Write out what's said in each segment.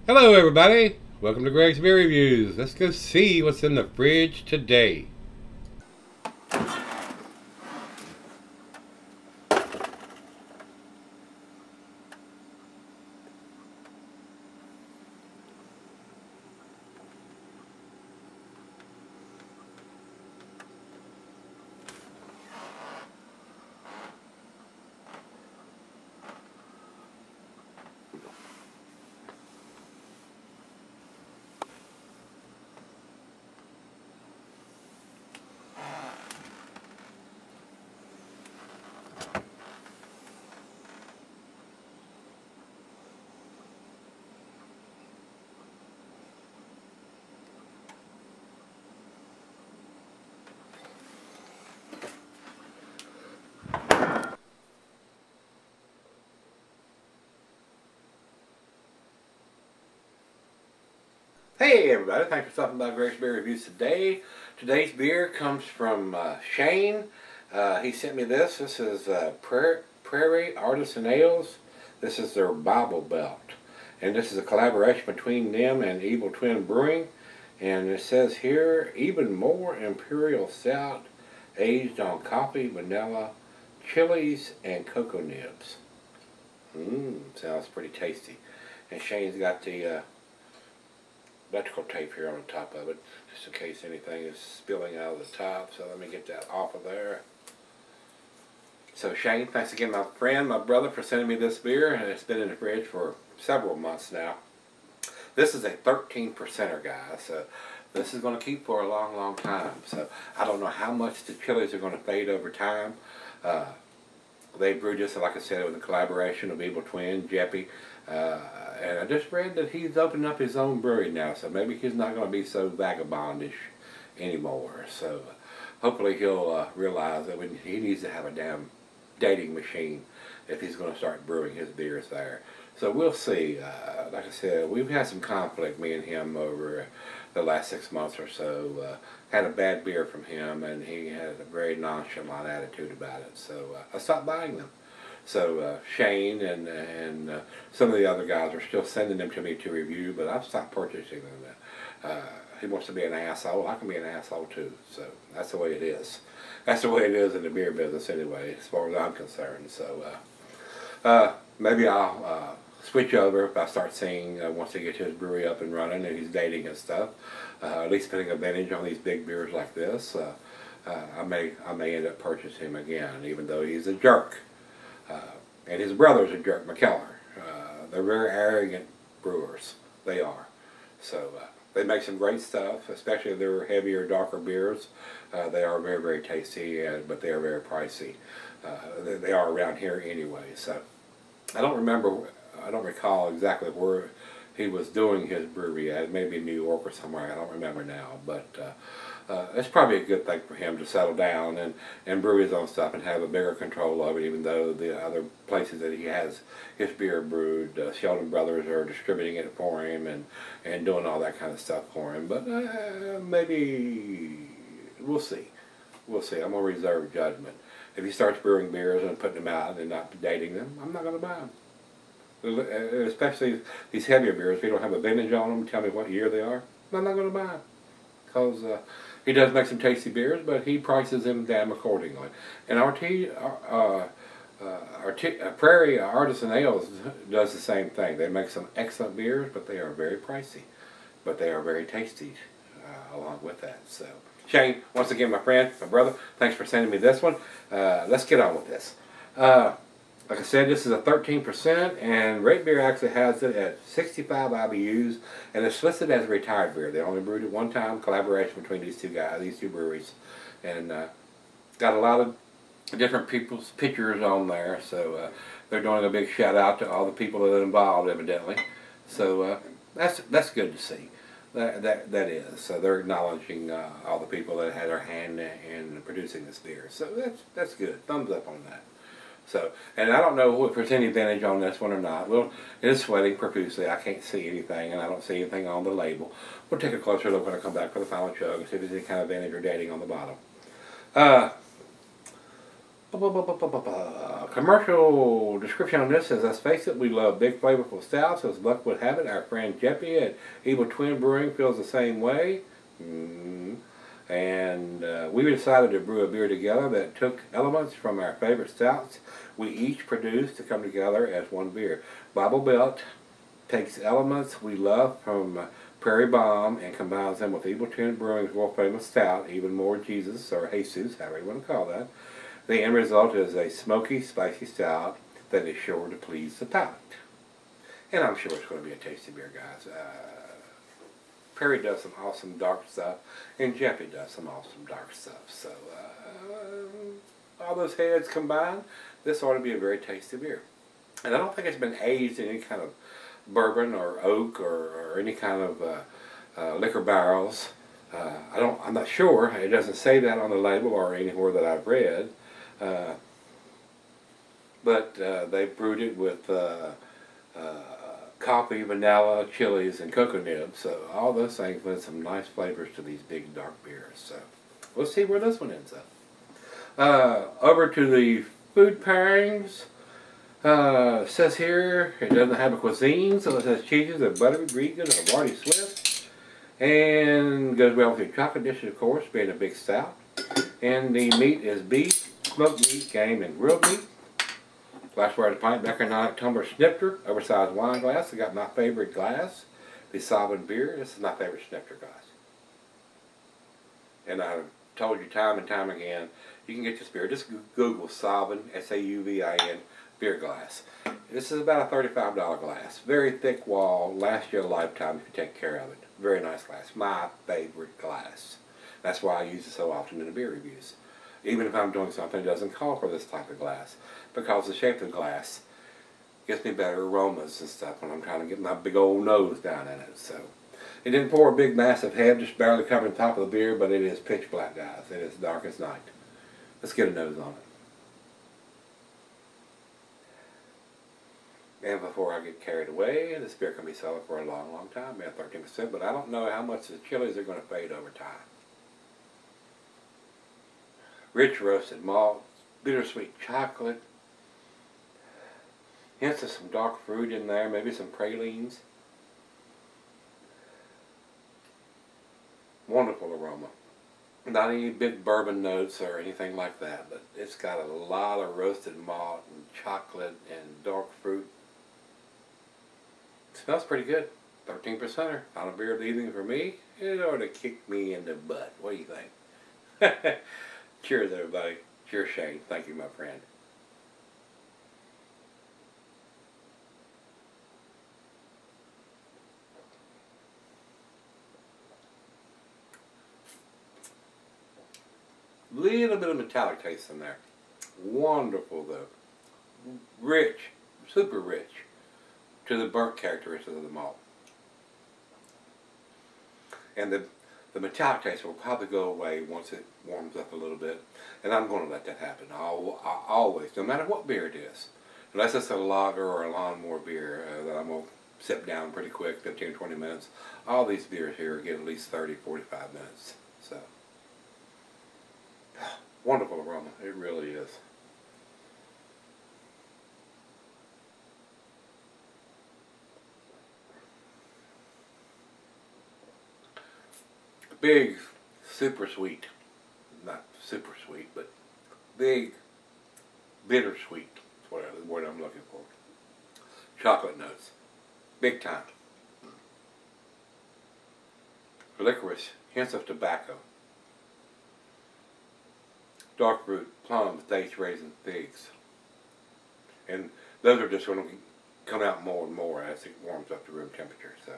Hello everybody, welcome to Gregsbeerreviews. Let's go see what's in the fridge today. Hey everybody, thanks for stopping by Gregsbeerreviews today. Today's beer comes from Shane. He sent me this. This is Prairie Artisan Ales. This is their Bible Belt. And this is a collaboration between them and Evil Twin Brewing. And it says here, even more Imperial Stout aged on coffee, vanilla, chilies, and cocoa nibs. Sounds pretty tasty. And Shane's got the electrical tape here on the top of it, just in case anything is spilling out of the top. So let me get that off of there. So Shane, thanks again, my friend, my brother, for sending me this beer, and it's been in the fridge for several months now. This is a 13%er, guys, so this is going to keep for a long, long time. So I don't know how much the chilies are going to fade over time. They brewed this, like I said, with a collaboration of Evil Twin, Jeppy. And I just read that he's opened up his own brewery now, so maybe he's not going to be so vagabondish anymore. So hopefully he'll realize that he needs to have a damn dating machine if he's going to start brewing his beers there. So we'll see. Like I said, we've had some conflict, me and him, over the last 6 months or so. Had a bad beer from him, and he had a very nonchalant attitude about it. So I stopped buying them. So Shane and some of the other guys are still sending them to me to review, but I've stopped purchasing them. He wants to be an asshole. I can be an asshole too. So that's the way it is. That's the way it is in the beer business anyway, as far as I'm concerned. So maybe I'll switch over if I start seeing once he gets his brewery up and running and he's dating and stuff. At least putting a vintage on these big beers like this. I may end up purchasing him again, even though he's a jerk. And his brother's a jerk, McKellar. They're very arrogant brewers. They are. So they make some great stuff, especially their heavier, darker beers. They are very, very tasty, but they are very pricey. They are around here anyway. So I don't recall exactly where he was doing his brewery at. Maybe in New York or somewhere. I don't remember now, but it's probably a good thing for him to settle down and brew his own stuff and have a bigger control of it, even though the other places that he has his beer brewed, Sheldon Brothers are distributing it for him and doing all that kind of stuff for him. But maybe we'll see. We'll see. I'm going to reserve judgment. If he starts brewing beers and putting them out and not dating them, I'm not going to buy them. Especially these heavier beers, if you don't have a vintage on them, tell me what year they are, I'm not going to buy them. Because he does make some tasty beers, but he prices them damn accordingly. And Prairie Artisan Ales does the same thing. They make some excellent beers, but they are very pricey. But they are very tasty along with that. So, Shane, once again, my friend, my brother, thanks for sending me this one. Let's get on with this. Like I said, this is a 13%, and Red Beer actually has it at 65 IBUs, and it's listed as a retired beer. They only brewed it one time, collaboration between these two guys, these two breweries, and got a lot of different people's pictures on there, so they're doing a big shout out to all the people that are involved, evidently. So that's good to see. That is. So they're acknowledging all the people that had their hand in producing this beer. So that's good. Thumbs up on that. So, and I don't know if there's any vintage on this one or not. Well, it is sweating profusely. I can't see anything, and I don't see anything on the label. We'll take a closer look when I come back for the final chug and see if there's any kind of vintage or dating on the bottom. Commercial description on this says, let's face it, we love big flavorful stouts. As luck would have it, our friend Jeppy at Evil Twin Brewing feels the same way. And we decided to brew a beer together that took elements from our favorite stouts we each produced to come together as one beer. Bible Belt takes elements we love from Prairie Bomb and combines them with Evil Twin Brewing's world famous stout, Even More Jesus, or Jesus, however you want to call that. The end result is a smoky, spicy stout that is sure to please the palate. And I'm sure it's going to be a tasty beer, guys. Prairie does some awesome dark stuff, and Jeppy does some awesome dark stuff. So, all those heads combined, this ought to be a very tasty beer. And I don't think it's been aged in any kind of bourbon or oak or any kind of liquor barrels. I'm not sure. It doesn't say that on the label or anywhere that I've read. But they brewed it with coffee, vanilla, chilies, and cocoa nibs. So all those things lend some nice flavors to these big dark beers. So we'll see where this one ends up. Over to the food pairings. Says here it doesn't have a cuisine, so it says cheeses are buttery, vegan, or Havarti Swiss. And goes well with your chocolate dishes, of course, being a big stout. And the meat is beef, smoked meat, game, and grilled meat. Glassware is a pint, Becker tumbler snifter, oversized wine glass. I got my favorite glass, the Sovereign beer. This is my favorite snifter glass. And I've told you time and time again, you can get this beer. Just Google Sauvin, S-A-U-V-I-N, beer glass. This is about a $35 glass. Very thick wall, lasts you a lifetime if you take care of it. Very nice glass. My favorite glass. That's why I use it so often in the beer reviews. Even if I'm doing something that doesn't call for this type of glass. Because the shape of the glass gives me better aromas and stuff when I'm trying to get my big old nose down in it. So it didn't pour a big massive head, just barely covering the top of the beer, but it is pitch black, guys. It is dark as night. Let's get a nose on it. And before I get carried away, this beer can be solid for a long, long time, about 13%, but I don't know how much the chilies are going to fade over time. Rich roasted malt, bittersweet chocolate, hints of some dark fruit in there, maybe some pralines. Wonderful aroma. Not any big bourbon notes or anything like that, but it's got a lot of roasted malt and chocolate and dark fruit. It smells pretty good. 13%er. On a beer of the evening for me, it ought to kick me in the butt. What do you think? Cheers, everybody. Cheers, Shane. Thank you, my friend. Little bit of metallic taste in there. Wonderful, though. Rich. Super rich. To the burnt characteristics of the malt. And the metallic taste will probably go away once it warms up a little bit. And I'm going to let that happen. Always, no matter what beer it is. Unless it's a lager or a lawnmower beer that I'm going to sip down pretty quick, 15 or 20 minutes. All these beers here get at least 30, 45 minutes. So, wonderful aroma. It really is. Big, super sweet, not super sweet, but big, bittersweet, that's the word I'm looking for. Chocolate notes, big time. Licorice, hints of tobacco. Dark fruit, plums, dates, raisins, figs. And those are just going to come out more and more as it warms up to room temperature. So.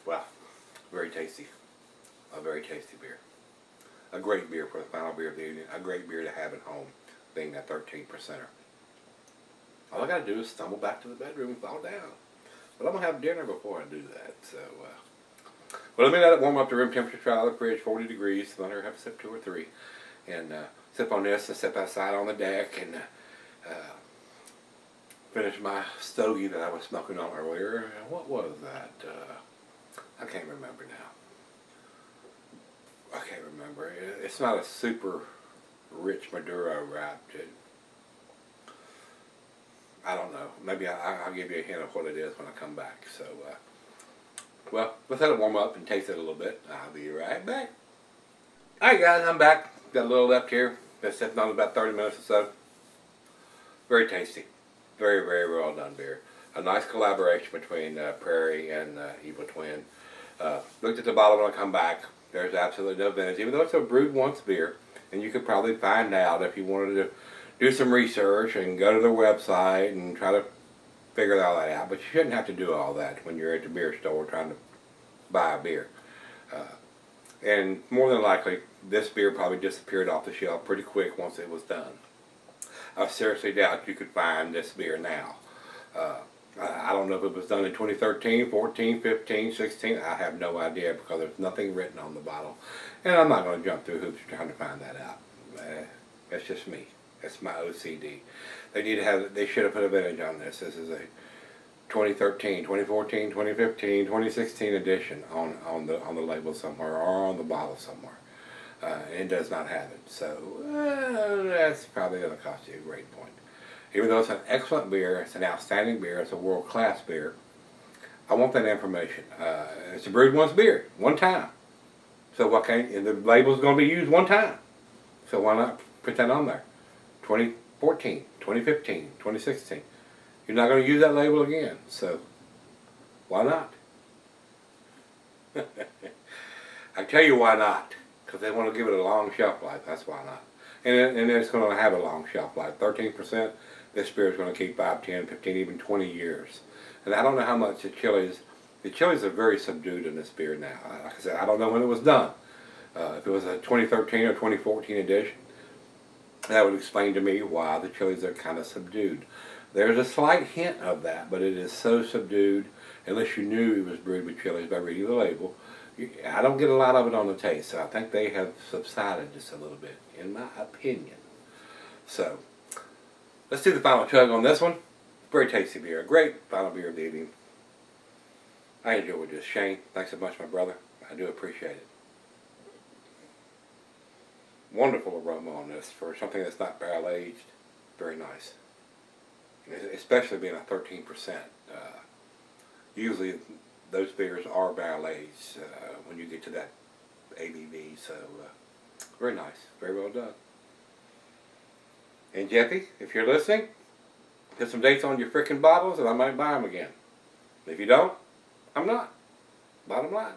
Wow, very tasty. A very tasty beer. A great beer for the final beer of the evening. A great beer to have at home, being that 13%er. All I got to do is stumble back to the bedroom and fall down. But I'm going to have dinner before I do that. So, well, let me let it warm up to room temperature. Try out the fridge, 40 degrees. Let her have a sip 2 or 3. And sip on this and sip outside on the deck and finish my stogie that I was smoking on earlier. What was that? I can't remember now. I can't remember. It's not a super rich Maduro, right? I don't know. Maybe I'll give you a hint of what it is when I come back. So, well, let's let it warm up and taste it a little bit. I'll be right back. Alright guys, I'm back. Got a little left here. Been sitting on about 30 minutes or so. Very tasty. Very, very well done beer. A nice collaboration between Prairie and Evil Twin. Looked at the bottle when I come back. There's absolutely no vintage, even though it's a brewed once beer. And you could probably find out if you wanted to do some research and go to their website and try to figure all that out. But you shouldn't have to do all that when you're at the beer store trying to buy a beer. And more than likely, this beer probably disappeared off the shelf pretty quick once it was done. I seriously doubt you could find this beer now. I don't know if it was done in 2013, 14, 15, 16. I have no idea because there's nothing written on the bottle. And I'm not going to jump through hoops trying to find that out. That's just me. That's my OCD. They should have put a vintage on this. This is a 2013, 2014, 2015, 2016 edition on the label somewhere or on the bottle somewhere. It does not have it. So that's probably going to cost you a great point. Even though it's an excellent beer, it's an outstanding beer, it's a world-class beer, I want that information. It's a brewed once beer, one time. So the label's going to be used one time. So why not put that on there? 2014, 2015, 2016. You're not going to use that label again, so why not? I tell you why not. Because they want to give it a long shelf life, that's why not. And it's going to have a long shelf life. 13%, this beer is going to keep 5, 10, 15, even 20 years. And I don't know how much the chilies are very subdued in this beer now. Like I said, I don't know when it was done. If it was a 2013 or 2014 edition, that would explain to me why the chilies are kind of subdued. There's a slight hint of that, but it is so subdued, unless you knew it was brewed with chilies by reading the label. I don't get a lot of it on the taste, so I think they have subsided just a little bit, in my opinion. So, let's do the final chug on this one. Very tasty beer. A great final beer of the evening. I enjoyed this. Shane, thanks so much, my brother. I do appreciate it. Wonderful aroma on this for something that's not barrel aged. Very nice. Especially being a 13%. Usually those beers are barrel aged when you get to that ABV. So very nice. Very well done. And Jeffy, if you're listening, put some dates on your frickin' bottles and I might buy them again. If you don't, I'm not. Bottom line.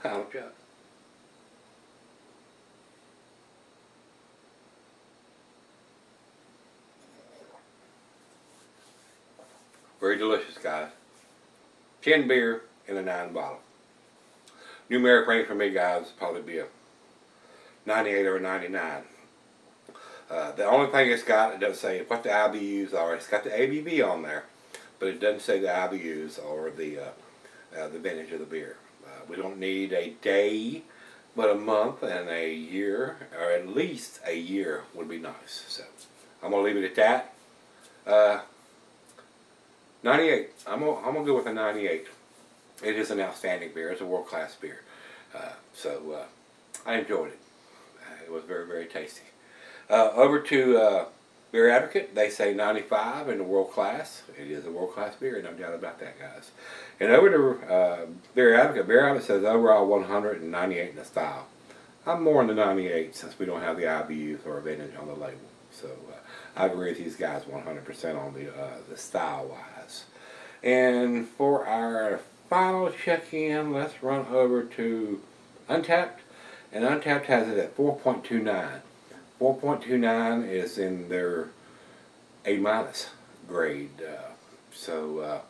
Final chug. Very delicious, guys. 10 beer in a 9 bottle. Numeric range for me, guys, would probably be a 98 or a 99. The only thing it's got, it doesn't say what the IBUs are. It's got the ABV on there, but it doesn't say the IBUs or the vintage of the beer. We don't need a day, but a month and a year, or at least a year would be nice. So I'm gonna leave it at that. 98. I'm gonna go with a 98. It is an outstanding beer. It's a world-class beer. So I enjoyed it. It was very, very tasty. Over to Beer Advocate, they say 95 in the world-class. It is a world-class beer, no doubt about that, guys. And over to Beer Advocate says overall 198 in the style. I'm more in the 98 since we don't have the IBUs or vintage on the label. So I agree with these guys 100% on the style-wise. And for our final check-in, let's run over to Untapped. And Untapped has it at 4.29. 4.29 is in their A- grade. So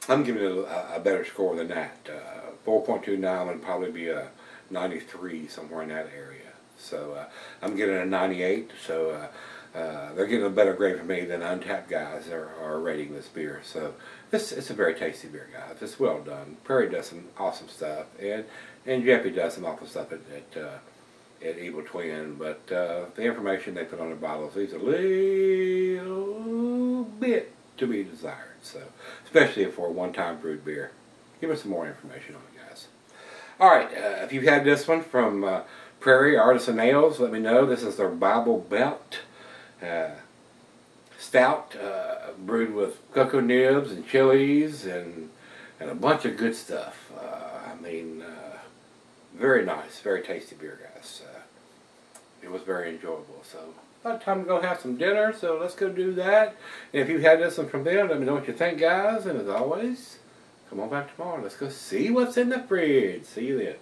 I'm giving it a better score than that. 4.29 would probably be a 93, somewhere in that area. So I'm getting a 98. So they're getting a better grade from me than Untapped guys are rating this beer. So it's a very tasty beer, guys. It's well done. Prairie does some awesome stuff, and Jeffy does some awesome stuff at Evil Twin. But the information they put on their bottles leaves a little bit to be desired. So especially for a one-time brewed beer, give us some more information on it, guys. Alright, if you've had this one from Prairie Artisan Ales, let me know. This is their Bible Belt Stout, brewed with cocoa nibs and chilies and a bunch of good stuff. Very nice, very tasty beer, guys. It was very enjoyable. So, about time to go have some dinner, so let's go do that. And if you had this one from them, let me know what you think, guys. And as always, come on back tomorrow. Let's go see what's in the fridge. See you then.